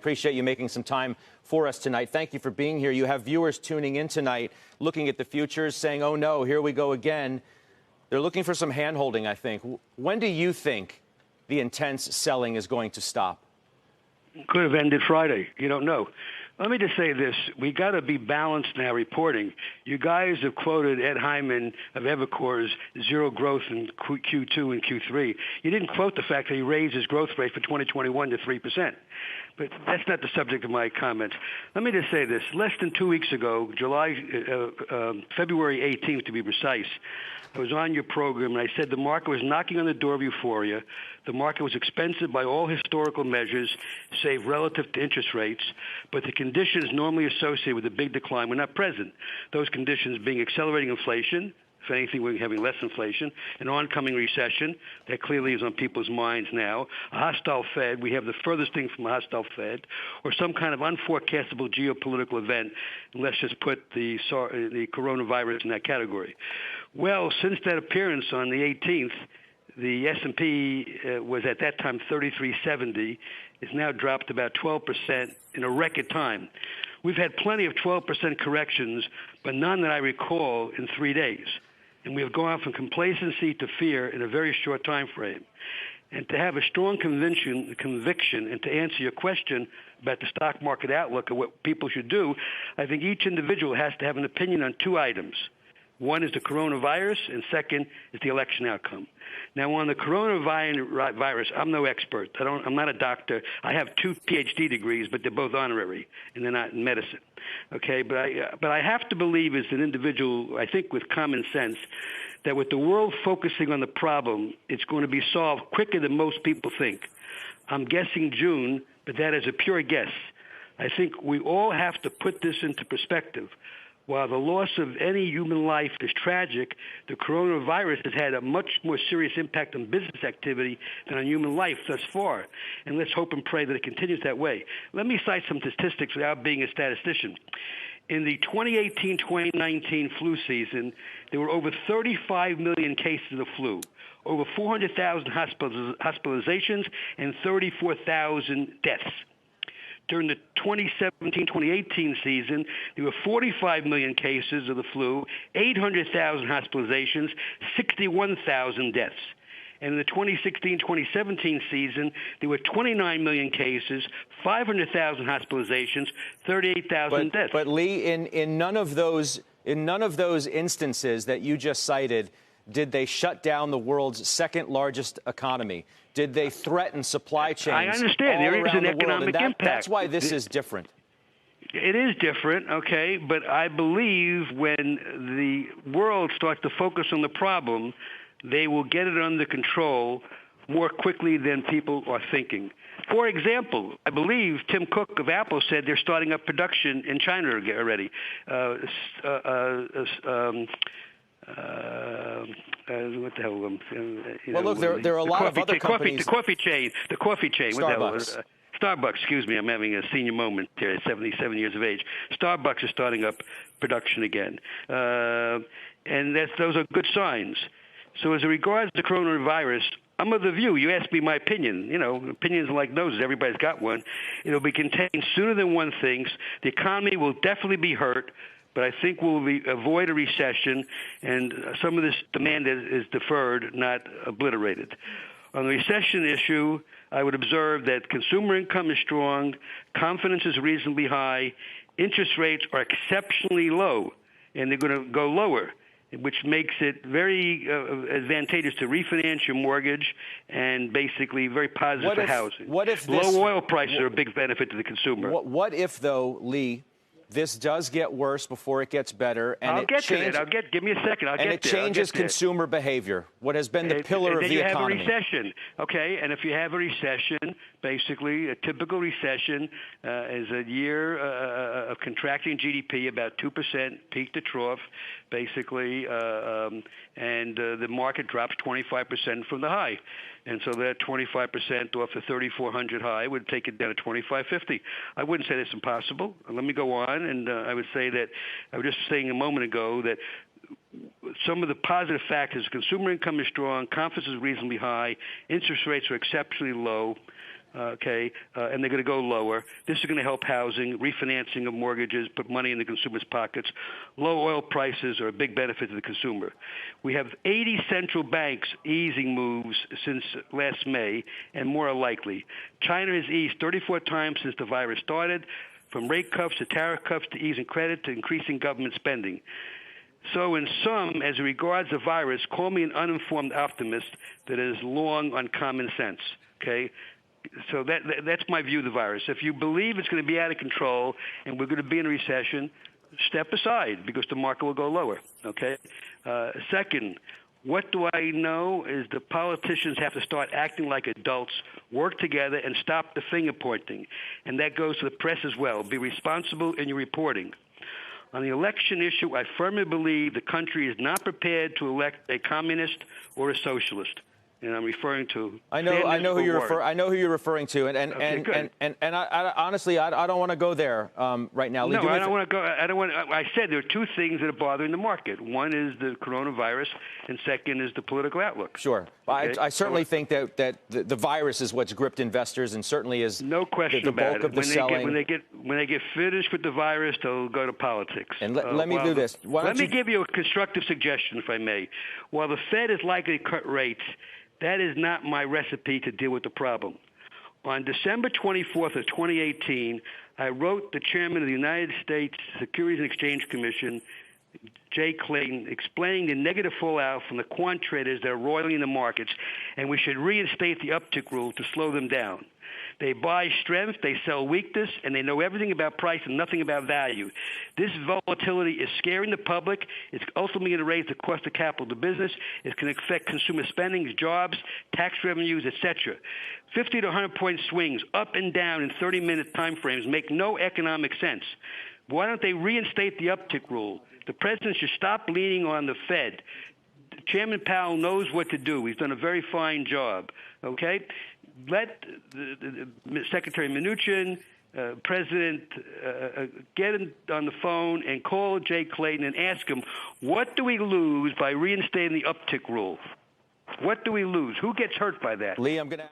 appreciate you making some time for us tonight. Thank you for being here. You have viewers tuning in tonight, looking at the futures, saying, oh, no, here we go again. They're looking for some hand-holding, I think. When do you think the intense selling is going to stop? Could have ended Friday. You don't know. Let me just say this. We got to be balanced in our reporting. You guys have quoted Ed Hyman of Evercore's zero growth in Q2 and Q3. You didn't quote the fact that he raised his growth rate for 2021 to 3%. But that's not the subject of my comments. Let me just say this. Less than 2 weeks ago, February 18th to be precise, I was on your program, and I said the market was knocking on the door of euphoria. The market was expensive by all historical measures, save relative to interest rates, but the conditions normally associated with a big decline were not present. Those conditions being accelerating inflation, if anything, we're having less inflation, an oncoming recession that clearly is on people's minds now, a hostile Fed, we have the furthest thing from a hostile Fed, or some kind of unforecastable geopolitical event, and let's just put the coronavirus in that category. Well, since that appearance on the 18th, the S&P was at that time 3370. It's now dropped about 12% in a record time. We've had plenty of 12% corrections, but none that I recall in 3 days. And we have gone from complacency to fear in a very short time frame. And to have a strong conviction, and to answer your question about the stock market outlook and what people should do, I think each individual has to have an opinion on two items. One is the coronavirus, and second is the election outcome. Now, on the coronavirus, I'm no expert. I'm not a doctor. I have 2 PhD degrees, but they're both honorary, and they're not in medicine. Okay, but I have to believe as an individual, I think with common sense, that with the world focusing on the problem, it's going to be solved quicker than most people think. I'm guessing June, but that is a pure guess. I think we all have to put this into perspective. While the loss of any human life is tragic, the coronavirus has had a much more serious impact on business activity than on human life thus far. And let's hope and pray that it continues that way. Let me cite some statistics without being a statistician. In the 2018-2019 flu season, there were over 35 million cases of the flu, over 400,000 hospitalizations, and 34,000 deaths. During the 2017-2018 season, there were 45 million cases of the flu, 800,000 hospitalizations, 61,000 deaths. And in the 2016-2017 season, there were 29 million cases, 500,000 hospitalizations, 38,000 deaths. But Lee, in none of those instances that you just cited, did they shut down the world's second largest economy? Did they threaten supply chains? I understand. There is an economic impact. That's why this is different. It is different, okay, but I believe when the world starts to focus on the problem, they will get it under control more quickly than people are thinking. For example, I believe Tim Cook of Apple said they're starting up production in China already. What the hell? Well, look, there are a lot of other companies. The coffee chain. Starbucks. What the hell? Starbucks, excuse me, I'm having a senior moment here at 77 years of age. Starbucks is starting up production again. And those are good signs. So as regards to coronavirus, I'm of the view, you asked me my opinion, opinions like noses, everybody's got one. It'll be contained sooner than one thinks. The economy will definitely be hurt, but I think we'll avoid a recession, and some of this demand is deferred, not obliterated. On the recession issue, I would observe that consumer income is strong, confidence is reasonably high, interest rates are exceptionally low, and they're going to go lower, which makes it very advantageous to refinance your mortgage and basically very positive for housing. Low oil prices are a big benefit to the consumer. What if, though, Lee, this does get worse before it gets better, and give me a second. It changes consumer behavior. What has been the pillar of the economy. Then you have a recession, okay? And if you have a recession, basically a typical recession is a year of contracting GDP, about 2%, peak to trough, basically, and the market drops 25% from the high. And so that 25% off the 3,400 high would take it down to 2,550. I wouldn't say that's impossible. Let me go on, and I would say that I was just saying a moment ago that some of the positive factors: consumer income is strong, confidence is reasonably high, interest rates are exceptionally low. and they're going to go lower. This is going to help housing, refinancing of mortgages, put money in the consumer's pockets. Low oil prices are a big benefit to the consumer. We have 80 central banks easing moves since last May, and more are likely. China has eased 34 times since the virus started, from rate cuts to tariff cuts to easing credit to increasing government spending. So in sum, as regards the virus, call me an uninformed optimist that is long on common sense, okay? So that's my view of the virus. If you believe it's going to be out of control and we're going to be in a recession, step aside because the market will go lower, okay? Second, what do I know is the politicians have to start acting like adults, work together, and stop the finger pointing. And that goes to the press as well. Be responsible in your reporting. On the election issue, I firmly believe the country is not prepared to elect a communist or a socialist. And I'm referring to. I know who you're referring to, and I honestly don't want to go there right now. No, I don't want to go. I said there are two things that are bothering the market. One is the coronavirus, and second is the political outlook. Sure, okay? I certainly think that the virus is what's gripped investors, and certainly is no question the bulk about it. Of the selling. When they get finished with the virus, they'll go to politics. And let me do this. Let me give you a constructive suggestion, if I may. While the Fed is likely to cut rates, that is not my recipe to deal with the problem. On December 24th of 2018, I wrote the chairman of the United States Securities and Exchange Commission, Jay Clayton, explaining the negative fallout from the quant traders that are roiling the markets, and we should reinstate the uptick rule to slow them down. They buy strength, they sell weakness, and they know everything about price and nothing about value. This volatility is scaring the public. It's ultimately going to raise the cost of capital to business. It's going to affect consumer spending, jobs, tax revenues, etc. 50 to 100-point swings up and down in 30-minute time frames make no economic sense. Why don't they reinstate the uptick rule? The president should stop leaning on the Fed. Chairman Powell knows what to do. He's done a very fine job, okay? Let Secretary Mnuchin, President, get him on the phone and call Jay Clayton and ask him, what do we lose by reinstating the uptick rule? What do we lose? Who gets hurt by that? Lee, I'm going to